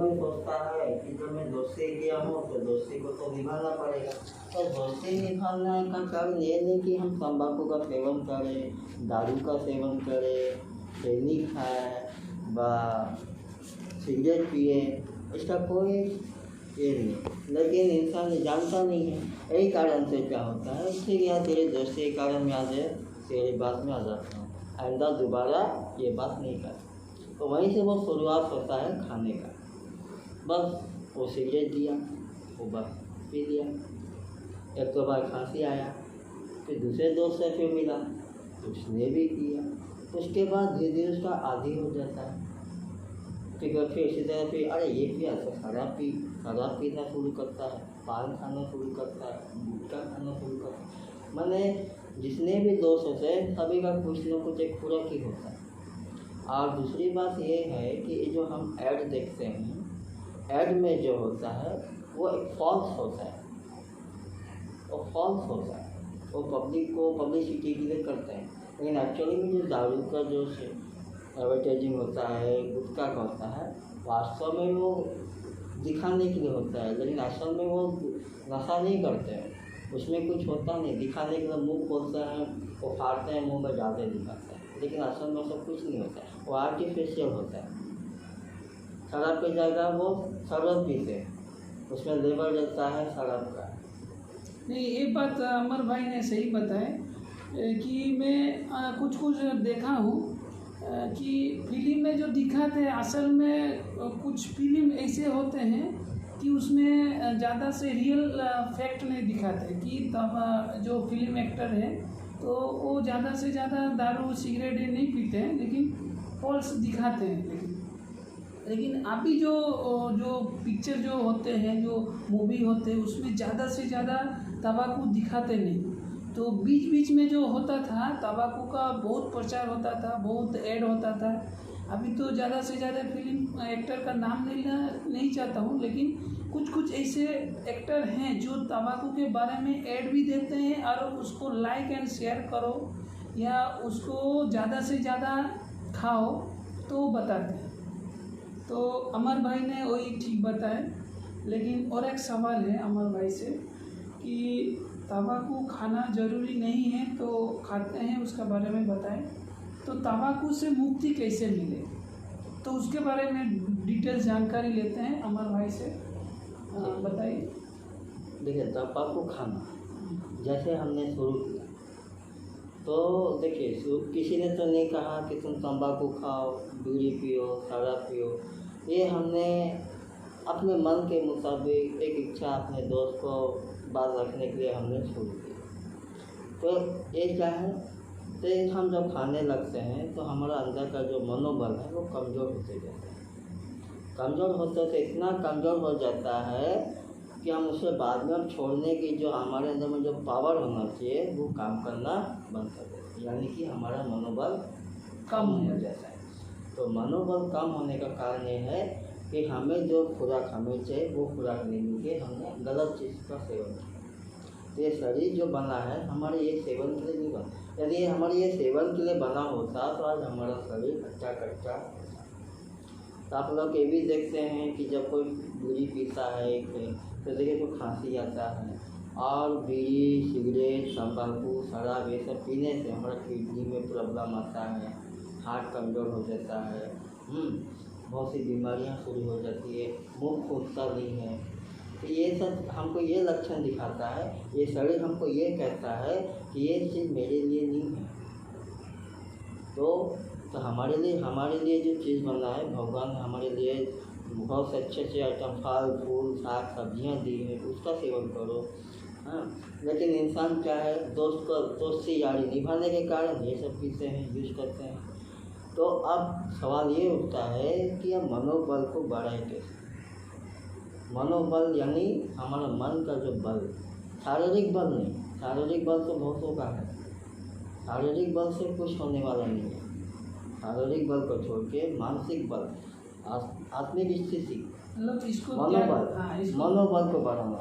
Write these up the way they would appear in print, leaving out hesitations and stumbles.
भी सोचता है कि जब मैं दोस्ती किया हूँ तो दोस्ती को तो निभाना पड़ेगा। तो दोस्ती निभाने का कारण ये नहीं कि हम तंबाकू का सेवन करें, दारू का सेवन करें, खैनी खाएँ व सिगरेट पिए, इसका कोई ये नहीं। लेकिन इंसान जानता नहीं है, यही कारण से क्या होता है। इसलिए यहाँ तेरे दोस्ती के कारण मैं आज तेरी बात में आ जाता हूँ, आइंदा दोबारा ये बात नहीं कर। तो वहीं से वो शुरुआत होता है खाने का। बस वो सिगरेट दिया, वो बस पी लिया। एक तो बार खांसी आया, फिर दूसरे दोस्त से फिर मिला, उसने भी किया। उसके बाद धीरे धीरे उसका आदी हो जाता है। फिर इसी तरह फिर अरे ये पिया तो शराब पीना शुरू करता है, पान खाना शुरू करता है, गुटखा खाना शुरू करता है। मैंने जितने भी दोस्त होते हैं सभी का कुछ न कुछ एक पूरक ही होता है। और दूसरी बात ये है कि जो हम ऐड देखते हैं, ऐड में जो होता है वो एक फॉल्स होता है, वो फॉल्स होता है, वो पब्लिक को पब्लिसिटी के लिए करते हैं। लेकिन एक्चुअली में जो दारू का जो एडवर्टाइजिंग होता है, गुटखा का होता है, वास्तव में वो दिखाने के लिए होता है। लेकिन असल में वो नशा नहीं करते हैं, उसमें कुछ होता नहीं। दिखाने के लिए मुंह खोलते हैं, वो फाड़ते हैं, मुंह में ज़्यादा दिखाते हैं, लेकिन असल में सब कुछ नहीं होता है, वो आर्टिफिशियल होता है। शराब की जगह वो शरबत पीते हैं, उसमें लेबल रहता है शराब का। नहीं, ये बात अमर भाई ने सही बताया कि मैं कुछ देखा हूँ कि फिल्म में जो दिखाते हैं असल में कुछ फिल्म ऐसे होते हैं कि उसमें ज़्यादा से रियल फैक्ट नहीं दिखाते कि तब जो फिल्म एक्टर है तो वो ज़्यादा से ज़्यादा दारू सिगरेट नहीं पीते हैं, लेकिन फॉल्स दिखाते हैं। लेकिन अभी जो पिक्चर जो होते हैं, जो मूवी होते हैं, उसमें ज़्यादा से ज़्यादा तंबाकू दिखाते नहीं। तो बीच बीच में जो होता था तंबाकू का बहुत प्रचार होता था, बहुत ऐड होता था। अभी तो ज़्यादा से ज़्यादा फिल्म एक्टर का नाम नहीं चाहता हूँ, लेकिन कुछ ऐसे एक्टर हैं जो तंबाकू के बारे में ऐड भी देते हैं और उसको लाइक एंड शेयर करो या उसको ज़्यादा से ज़्यादा खाओ तो बताते हैं। तो अमर भाई ने वही ठीक बताया। लेकिन और एक सवाल है अमर भाई से कि तंबाकू खाना ज़रूरी नहीं है तो खाते हैं, उसका बारे में बताएं। तो तंबाकू से मुक्ति कैसे मिले, तो उसके बारे में डिटेल जानकारी लेते हैं अमर भाई से, बताइए। देखिए, तंबाकू खाना जैसे हमने शुरू किया तो देखिए, किसी ने तो नहीं कहा कि तुम तंबाकू खाओ, बीड़ी पियो, शराब पियो। ये हमने अपने मन के मुताबिक एक इच्छा अपने दोस्त को बात रखने के लिए हमने शुरू की। तो ये क्या है, तो हम जब खाने लगते हैं तो हमारा अंदर का जो मनोबल है वो कमज़ोर होते जाता है। कमज़ोर होते तो इतना कमज़ोर हो जाता है कि हम उसे बाद में छोड़ने की जो हमारे अंदर में जो पावर होना चाहिए वो काम करना बंद कर देते हैं, यानी कि हमारा मनोबल कम हो जाता है। तो मनोबल कम होने का कारण ये है कि हमें जो खुराक हमें चाहिए वो खुराक नहीं मिल के हमने गलत चीज़ का सेवन किया। तो ये शरीर जो बना है हमारे ये सेवन के लिए नहीं बना। यदि हमारे ये सेवन के लिए बना होता तो आज हमारा शरीर अच्छा कच्चा। तो आप लोग ये भी देखते हैं कि जब कोई बीड़ी पीता है तो देखिए तो खांसी आता है, और बीड़ी, सिगरेट, तंबाकू, शराब ये सब पीने से हमारा किडनी में प्रॉब्लम आता है, हार्ट कमज़ोर हो जाता है, बहुत सी बीमारियां शुरू हो जाती है, मुँह फूटता नहीं है। तो ये सब हमको ये लक्षण दिखाता है, ये शरीर हमको ये कहता है कि ये चीज़ मेरे लिए नहीं है। तो हमारे लिए जो चीज़ बना है, भगवान ने हमारे लिए बहुत से अच्छे आइटम, फल फूल साग सब्जियाँ दी है, उसका सेवन करो। हाँ, लेकिन इंसान क्या है, दोस्ती यारी निभाने के कारण ये सब पीते हैं, यूज करते हैं। तो अब सवाल ये उठता है कि हम मनोबल को बढ़ाएं कैसे। मनोबल यानी हमारा मन का जो बल, शारीरिक बल नहीं। शारीरिक बल तो बहुतों का है, शारीरिक बल से कुछ होने वाला नहीं है। शारीरिक बल को छोड़ के मानसिक बल, आत्मिक स्थिति, मतलब इसको मनोबल को बढ़ाना।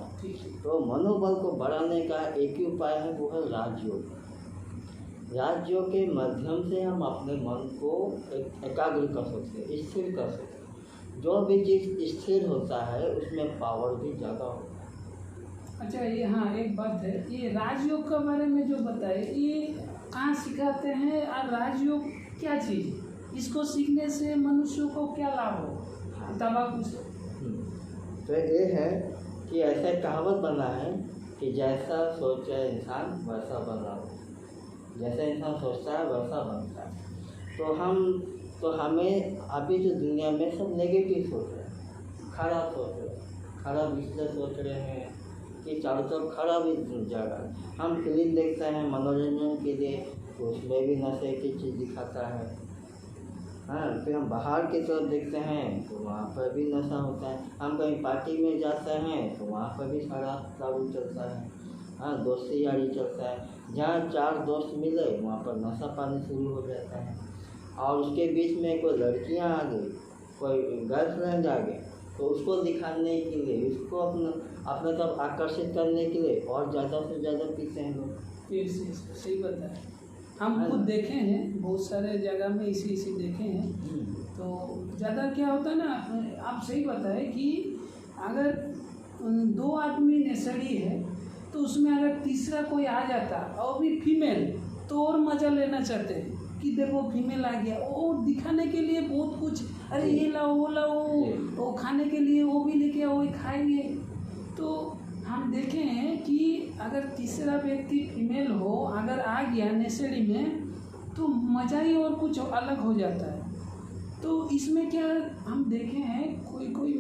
तो मनोबल को बढ़ाने का एक ही उपाय है, वो है राजयोग। राजयोग के माध्यम से हम अपने मन को एकाग्र कर सकते हैं, स्थिर कर सकते हैं। जो भी चीज़ स्थिर होता है उसमें पावर भी ज़्यादा होता है। अच्छा, ये हाँ एक बात है, ये राजयोग के बारे में जो बताए ये कहाँ सिखाते हैं और राजयोग क्या चीज़ है? इसको सीखने से मनुष्य को क्या लाभ हो तंबाकू से? तो ये है कि ऐसा कहावत बना है कि जैसा सोचे इंसान वैसा बना हो, जैसा इंसान सोचता है वैसा बनता है। तो हमें अभी जो दुनिया में सब नेगेटिव सोच रहे हैं, खराब सोच रहे हैं, खराब इसलिए सोच रहे हैं कि चारों तरफ खराब ही जा रहा है। हम फिल्म देखते हैं मनोरंजन के लिए, तो उसमें भी नशे की चीज़ दिखाता है। हाँ, फिर हम बाहर की तरफ देखते हैं तो वहाँ पर भी नशा होता है। हम कहीं पार्टी में जाते हैं तो वहाँ पर भी शराब दारू चलता है। हाँ, दोस्ती यारी चलता है। जहाँ 4 दोस्त मिले वहाँ पर नशा पानी शुरू हो जाता है। और उसके बीच में कोई लड़कियाँ आ गई, कोई गर्लफ्रेंड आ गई, तो उसको दिखाने के लिए, उसको अपने तरफ आकर्षित करने के लिए और ज़्यादा से ज़्यादा पीते हैं लोग। ये सही बताया, हम खुद देखे हैं बहुत सारे जगह में इसी देखे हैं। तो ज़्यादा क्या होता है ना, आप सही बताए कि अगर 2 आदमी नशेड़ी है तो उसमें अगर तीसरा कोई आ जाता और भी फीमेल, तो और मज़ा लेना चाहते हैं कि देखो फीमेल आ गया, और दिखाने के लिए बहुत कुछ, अरे ये लाओ वो लाओ, वो खाने के लिए वो भी लेके आओ, वो खाएंगे। तो हम देखे हैं कि अगर तीसरा व्यक्ति फीमेल हो अगर आ गया नशेड़ी में तो मज़ा ही और कुछ अलग हो जाता है। तो इसमें क्या हम देखे हैं कोई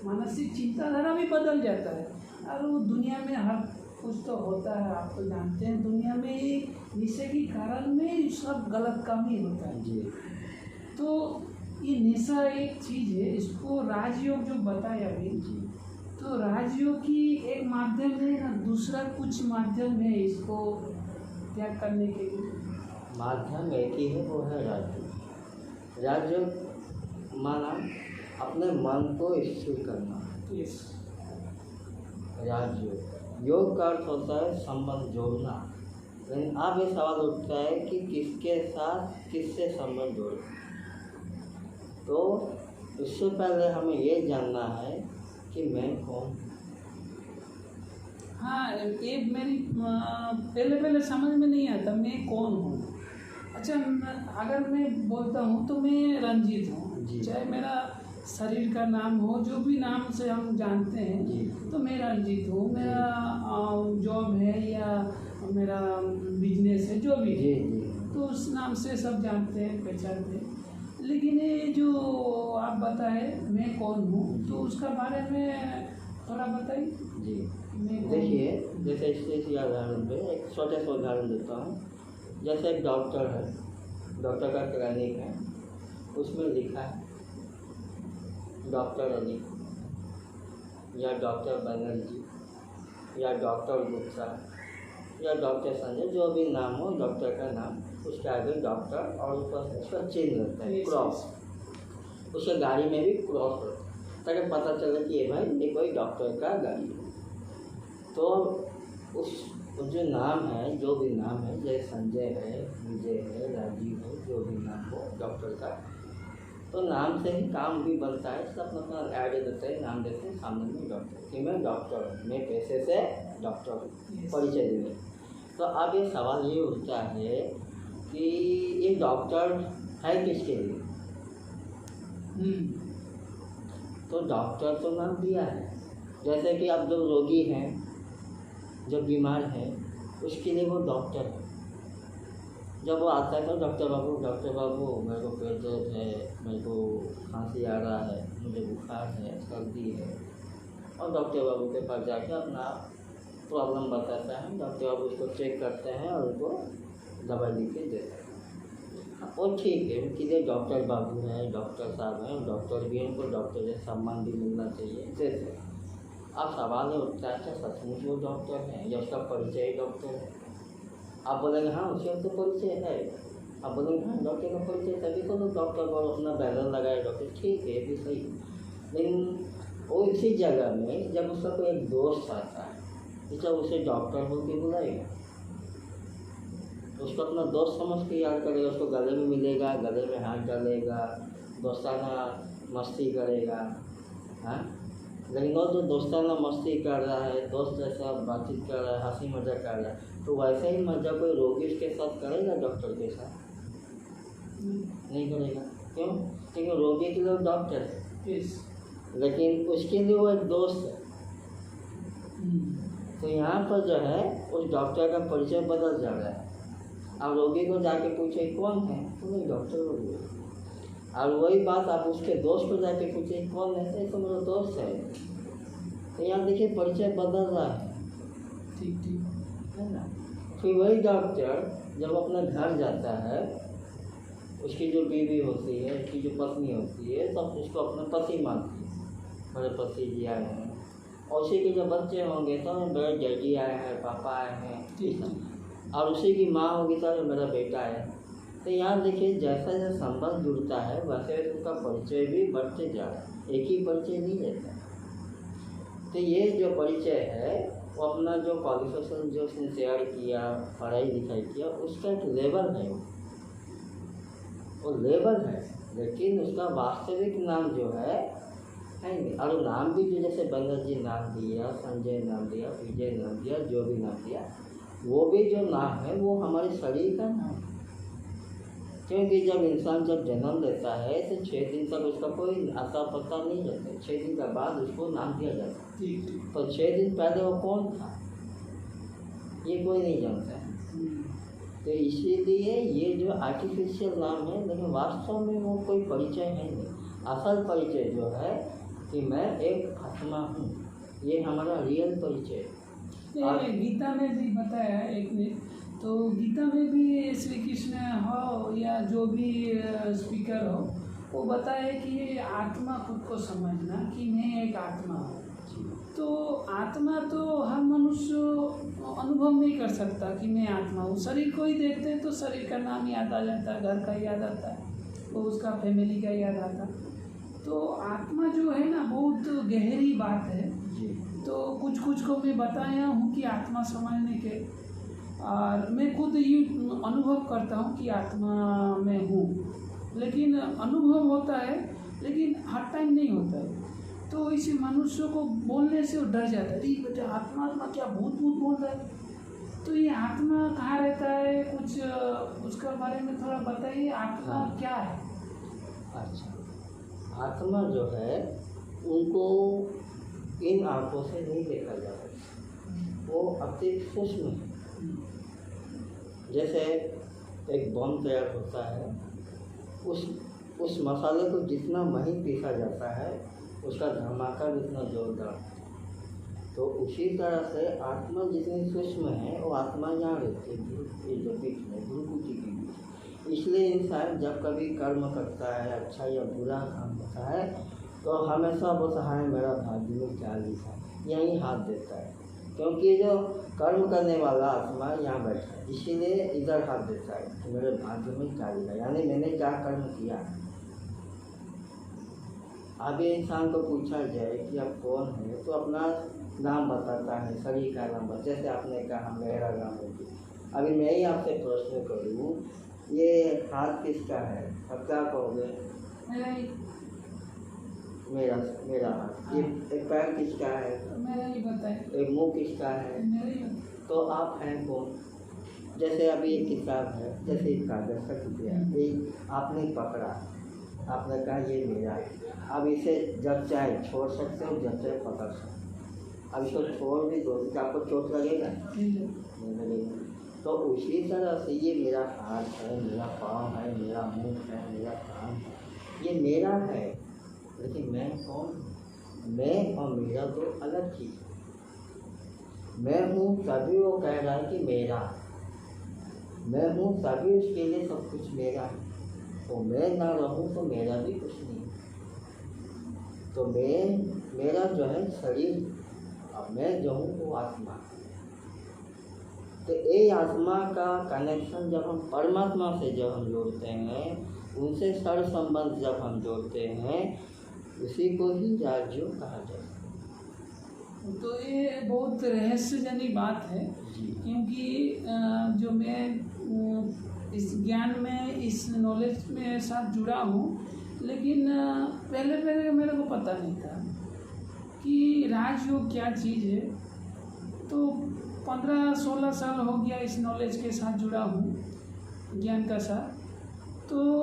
मानसिक चिंताधारा भी बदल जाता है। और वो दुनिया में हर कुछ तो होता है, आप तो जानते हैं दुनिया में ये नशे के कारण में सब गलत काम ही होता है जी। तो ये नशा एक चीज़ है, इसको राजयोग जो बताया अभी, तो राजयोग की एक माध्यम है ना, दूसरा कुछ माध्यम है इसको त्याग करने के लिए? माध्यम एक ही है, वो है राजयोग। राजयोग माना अपने मन को स्थिर करना। यस। राजयोग, योग का अर्थ होता है संबंध जोड़ना। लेकिन अब ये सवाल उठता है कि किसके साथ किससे संबंध जोड़े। तो इससे पहले हमें ये जानना है कि मैं कौन। हाँ, ये मेरी पहले समझ में नहीं आता मैं कौन हूँ। अच्छा, अगर मैं बोलता हूँ तो मैं रंजीत हूँ, चाहे मेरा शरीर का नाम हो, जो भी नाम से हम जानते हैं, तो मैं रंजीत हूँ, मेरा जॉब है या मेरा बिजनेस है, जो भी है, तो उस नाम से सब जानते हैं, पहचानते हैं। लेकिन ये जो आप बताए मैं कौन हूँ, तो उसका बारे में थोड़ा बताइए। जी देखिए, जैसे इसी उदाहरण पे एक छोटे से उदाहरण देता हूँ। जैसे एक डॉक्टर है, डॉक्टर का क्लिनिक है, उसमें लिखा है डॉक्टर अली या डॉक्टर बनर्जी या डॉक्टर गुप्ता या डॉक्टर संजय, जो भी नाम हो डॉक्टर का नाम, उसके आगे डॉक्टर और ऊपर उसका चिन्ह रहता है, क्रॉस। उसके गाड़ी में भी क्रॉस रहता है ताकि पता चले कि ये भाई ये कोई डॉक्टर का गाड़ी है। तो उस जो नाम है, जो भी नाम है, जैसे संजय है, विजय है, राजीव है, जो भी नाम हो डॉक्टर का, तो नाम से ही काम भी बनता है। सब अपना ऐड देते हैं, नाम देते हैं, सामने में डॉक्टर कि मैं डॉक्टर हूँ, मैं पैसे से डॉक्टर हूँ, परिचय देंगे। तो अब ये सवाल ये उठता है कि ये डॉक्टर है किसके लिए? तो डॉक्टर तो नाम दिया है। जैसे कि अब जो रोगी हैं, जो बीमार है, उसके लिए वो डॉक्टर है। जब वो आता है तो डॉक्टर बाबू मेरे को पेट दर्द है, मेरे को खांसी आ रहा है, मुझे बुखार है, सर्दी है, और डॉक्टर बाबू के पास जाकर अपना प्रॉब्लम बताता है। डॉक्टर बाबू उसको चेक करते हैं और उनको दवाई लिख के देते हैं। और ठीक है, उनके लिए डॉक्टर बाबू हैं, डॉक्टर साहब हैं, डॉक्टर भी हैं, उनको डॉक्टर से सम्मान भी मिलना चाहिए, जैसे। अब सवाल ये उठता है, सचमुच वो डॉक्टर है या उसका परिचय डॉक्टर है? आप बोलेंगे हाँ उसका तो परिचय है, आप बोलेंगे हाँ डॉक्टर का परिचय, तभी तो लोग डॉक्टर को अपना बैनर लगाए डॉक्टर, ठीक है भी सही। लेकिन वो इसी जगह में जब उसका कोई एक दोस्त आता है, तो जब उसे डॉक्टर बोल के बुलाएगा, उसको अपना दोस्त समझ के याद करेगा, उसको गले में मिलेगा, गले में हाथ डालेगा, दोस्ताना मस्ती करेगा, हाँ। लेकिन वो जो दोस्ताना मस्ती कर रहा है, दोस्त जैसा बातचीत कर रहा है, हंसी मजाक कर रहा है, तो वैसे ही मजा कोई रोगी उसके साथ करेगा डॉक्टर के साथ? नहीं करेगा। क्यों? क्योंकि रोगी के लिए डॉक्टर है, लेकिन उसके लिए वो एक दोस्त है। तो यहाँ पर जो है उस डॉक्टर का परिचय बदल जा रहा है। अब रोगी को जाके पूछे कौन है, तो नहीं डॉक्टर हो गया। और वही बात आप उसके दोस्त को जाके पूछे कौन है, तो मेरा दोस्त है। तो यहाँ देखिए परिचय बदल रहा है, ठीक ठीक है ना। फिर वही डॉक्टर जब अपना घर जाता है, उसकी जो बीवी होती है, उसकी जो पत्नी होती है, तब उसको अपना पति मानती है, मेरे पति जी आए हैं। और उसी के जो बच्चे होंगे तो मेरे डैडी आए हैं, पापा आए हैं, और उसी की माँ होगी तो मेरा बेटा है। तो यहाँ देखिए जैसा जैसा संबंध जुड़ता है वैसे उसका परिचय भी बढ़ते जा रहा है, एक ही परिचय नहीं रहता। तो ये जो परिचय है वो अपना जो क्वालिफिकेशन जो उसने शेयर किया, पढ़ाई लिखाई किया, उसका एक लेवल है, वो लेवल है। लेकिन उसका वास्तविक नाम जो है नहीं। और नाम भी जो जैसे बंदर जी नाम दिया, संजय नाम दिया, विजय नाम दिया, जो भी नाम दिया, वो भी जो नाम है वो हमारे शरीर का नाम है। क्योंकि जब इंसान जब जन्म लेता है तो 6 दिन तक उसका कोई आता पता नहीं रहता, 6 दिन के बाद उसको नाम दिया जाता है। तो 6 दिन पहले वो कौन था ये कोई नहीं जानता है। तो इसीलिए ये जो आर्टिफिशियल नाम है, लेकिन वास्तव में वो कोई परिचय है नहीं। असल परिचय जो है कि मैं एक आत्मा हूँ, ये हमारा रियल परिचय है। गीता में भी बताया है एक ने, तो गीता में भी श्री कृष्ण हो या जो भी स्पीकर हो, वो बताए कि आत्मा खुद को समझना कि मैं एक आत्मा हूँ। तो आत्मा तो हर मनुष्य अनुभव नहीं कर सकता कि मैं आत्मा हूँ। शरीर को ही देखते हैं तो शरीर का नाम याद आ जाता है, घर का याद आता है, वो उसका फैमिली का याद आता है। तो आत्मा जो है ना बहुत गहरी बात है। तो कुछ को मैं बताया हूँ कि आत्मा समझने के, और मैं खुद ये अनुभव करता हूँ कि आत्मा में हूँ, लेकिन अनुभव होता है लेकिन हर टाइम नहीं होता है। तो इसी मनुष्य को बोलने से वो डर जाता है, ठीक बेटा आत्मा क्या भूत बोल रहा है। तो ये आत्मा कहाँ रहता है, कुछ उसका बारे में थोड़ा बताइए, आत्मा क्या है? अच्छा, आत्मा जो है उनको इन आंखों से नहीं देखा जा सकता, वो अति सूक्ष्म है। जैसे एक बम तैयार होता है, उस मसाले को जितना महीन पीसा जाता है उसका धमाका भी उतना जोरदार। तो उसी तरह से आत्मा जितनी सूक्ष्म है वो आत्मा यहाँ रहती है, जो बीच में गुरुकुटी के बीच। इसलिए इंसान जब कभी कर्म करता है, अच्छा या बुरा काम होता है, तो हमेशा बोलता है मेरा भाग्य में क्या लिखा है, यहीं हाथ देता है। क्योंकि जो कर्म करने वाला आत्मा यहाँ बैठा है, इसीलिए इधर हाथ देता है कि मेरे भाग्य में क्या लिखा, यानी मैंने क्या कर्म किया। अभी इंसान को पूछा जाए कि आप कौन है, तो अपना नाम बताता है, शरीर का नाम बताता। जैसे आपने कहा मेरा नाम है। अभी मैं ही आपसे प्रश्न करूँ, ये हाथ किसका है, अब क्या कहोगे? मेरा हाथ। ये एक पैर किसका है? मेरा ही बताए। एक मुंह किसका है? तो आप हैं कौन? जैसे अभी एक किताब है, जैसे एक कागज का टुकड़ा, ये आपने पकड़ा, आपने कहा ये मेरा है। अब इसे जब चाहे छोड़ सकते हो, जब चाहे पकड़ सकते हो। अब इसको छोड़ भी दो तो आपको चोट लगेगा? नहीं लगेगा। तो उसी तरह से ये मेरा हाथ है, मेरा पाँव है, मेरा मुंह है, मेरा कान है, ये मेरा है। लेकिन मैं कौन? मैं और मेरा तो अलग चीज़ है। मैं हूँ तभी वो कह रहा है कि मेरा, मैं हूँ तभी उसके लिए सब कुछ मेरा है। तो मैं ना रहूँ तो मेरा भी कुछ नहीं। तो मेरा जो है शरीर, अब मैं जो हूँ वो आत्मा। तो ये आत्मा का कनेक्शन जब हम परमात्मा से जब हम जोड़ते हैं, उनसे सर संबंध जब हम जोड़ते हैं, उसी को ही राजयोग कहा जाता है। तो ये बहुत रहस्यजनक बात है, क्योंकि जो मैं इस ज्ञान में, इस नॉलेज में साथ जुड़ा हूँ, लेकिन पहले पहले मेरे को पता नहीं था कि राजयोग क्या चीज़ है। तो 15-16 साल हो गया इस नॉलेज के साथ जुड़ा हूँ, ज्ञान का साथ। तो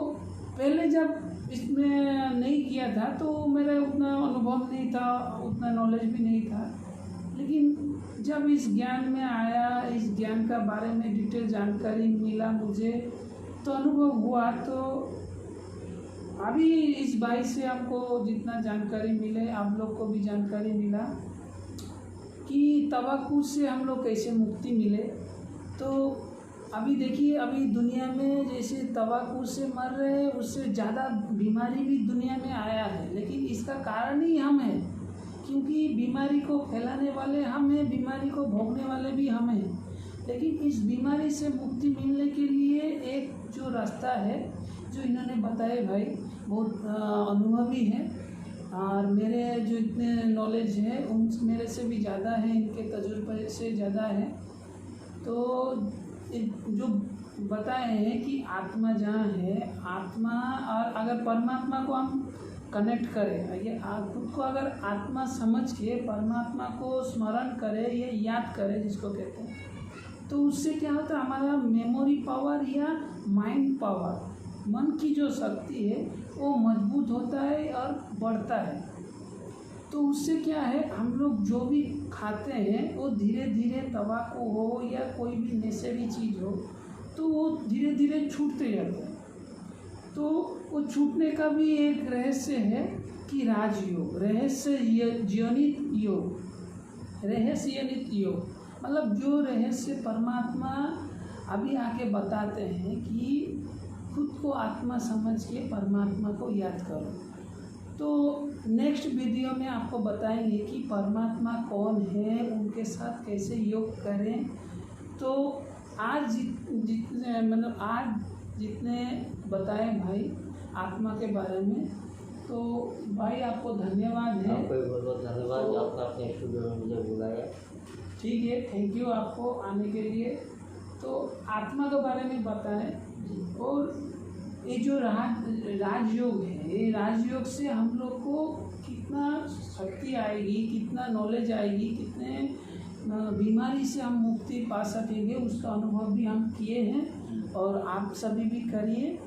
पहले जब इसमें नहीं किया था तो मेरा उतना अनुभव नहीं था, उतना नॉलेज भी नहीं था। लेकिन जब इस ज्ञान में आया, इस ज्ञान का बारे में डिटेल जानकारी मिला मुझे, तो अनुभव हुआ। तो अभी इस भाई से आपको जितना जानकारी मिले, आप लोग को भी जानकारी मिला कि तवाकुल से हम लोग कैसे मुक्ति मिले। तो अभी देखिए, अभी दुनिया में जैसे तवाकुल से मर रहे हैं, उससे ज़्यादा बीमारी भी दुनिया में आया है। लेकिन इसका कारण ही हम हैं, क्योंकि बीमारी को फैलाने वाले हम हैं, बीमारी को भोगने वाले भी हम हैं। लेकिन इस बीमारी से मुक्ति मिलने के लिए एक जो रास्ता है, जो इन्होंने बताए भाई, बहुत अनुभवी हैं और मेरे जो इतने नॉलेज है उन मेरे से भी ज़्यादा है, इनके तजुर्बे से ज़्यादा है। तो जो बताए हैं कि आत्मा जहाँ है, आत्मा और अगर परमात्मा को हम कनेक्ट करें, ये खुद को अगर आत्मा समझ के परमात्मा को स्मरण करें, ये याद करें जिसको कहते हैं, तो उससे क्या होता है, हमारा मेमोरी पावर या माइंड पावर, मन की जो शक्ति है वो मजबूत होता है और बढ़ता है। तो उससे क्या है, हम लोग जो भी खाते हैं वो धीरे धीरे तंबाकू हो या कोई भी नशेड़ी चीज़ हो, तो वो धीरे धीरे छूटते जाते हैं। तो वो छूटने का भी एक रहस्य है कि राजयोग, रहस्यजनित योग, रहस्यजनित योग, मतलब जो रहस्य परमात्मा अभी आके बताते हैं कि खुद को आत्मा समझ के परमात्मा को याद करो। तो नेक्स्ट वीडियो में आपको बताएंगे कि परमात्मा कौन है, उनके साथ कैसे योग करें। तो आज जितने मतलब आज जितने बताए भाई आत्मा के बारे में, तो भाई आपको धन्यवाद है। आपको बहुत बहुत धन्यवाद, तो आपका अपने स्टूडियो में मुझे बुलाया। ठीक है, थैंक यू आपको आने के लिए। तो आत्मा के बारे में बताएं, और ये जो राजयोग है, ये राजयोग से हम लोग को कितना शक्ति आएगी, कितना नॉलेज आएगी, कितने बीमारी से हम मुक्ति पा सकेंगे, उसका अनुभव भी हम किए हैं और आप सभी भी करिए।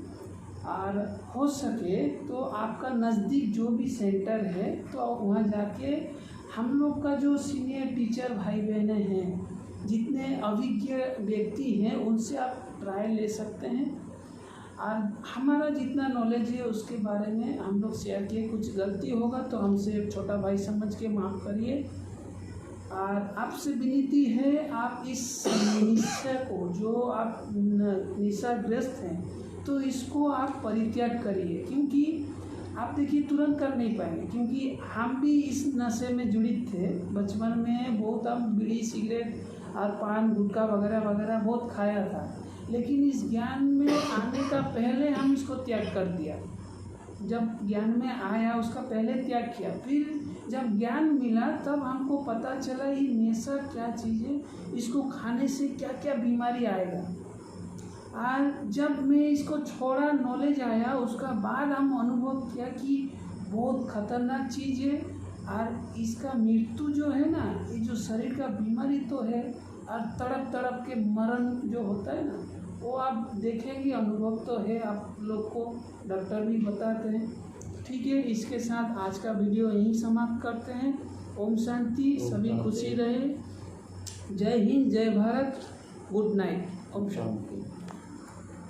और हो सके तो आपका नज़दीक जो भी सेंटर है, तो वहाँ जाके हम लोग का जो सीनियर टीचर भाई बहनें हैं, जितने अभिज्ञ व्यक्ति हैं, उनसे आप ट्रायल ले सकते हैं। और हमारा जितना नॉलेज है उसके बारे में हम लोग शेयर किए। कुछ गलती होगा तो हमसे छोटा भाई समझ के माफ़ करिए। और आपसे विनती है, आप इस निश्चय को, जो आप निशाग्रस्त हैं, तो इसको आप परित्याग करिए। क्योंकि आप देखिए तुरंत कर नहीं पाएंगे, क्योंकि हम भी इस नशे में जुड़ित थे। बचपन में बहुत हम बीड़ी सिगरेट और पान गुटखा वगैरह वगैरह बहुत खाया था, लेकिन इस ज्ञान में आने का पहले हम इसको त्याग कर दिया। जब ज्ञान में आया उसका पहले त्याग किया, फिर जब ज्ञान मिला तब हमको पता चला ये नशा क्या चीज़ है, इसको खाने से क्या क्या बीमारी आएगा। और जब मैं इसको छोड़ा, नॉलेज आया, उसका बाद हम अनुभव किया कि बहुत खतरनाक चीज़ है। और इसका मृत्यु जो है ना, ये जो शरीर का बीमारी तो है, और तड़प तड़प के मरण जो होता है ना, वो आप देखेंगे, अनुभव तो है आप लोग को, डॉक्टर भी बताते हैं। ठीक है, इसके साथ आज का वीडियो यहीं समाप्त करते हैं। ओम शांति, सभी खुशी रहे। जय हिंद, जय भारत, गुड नाइट, ओम शांति।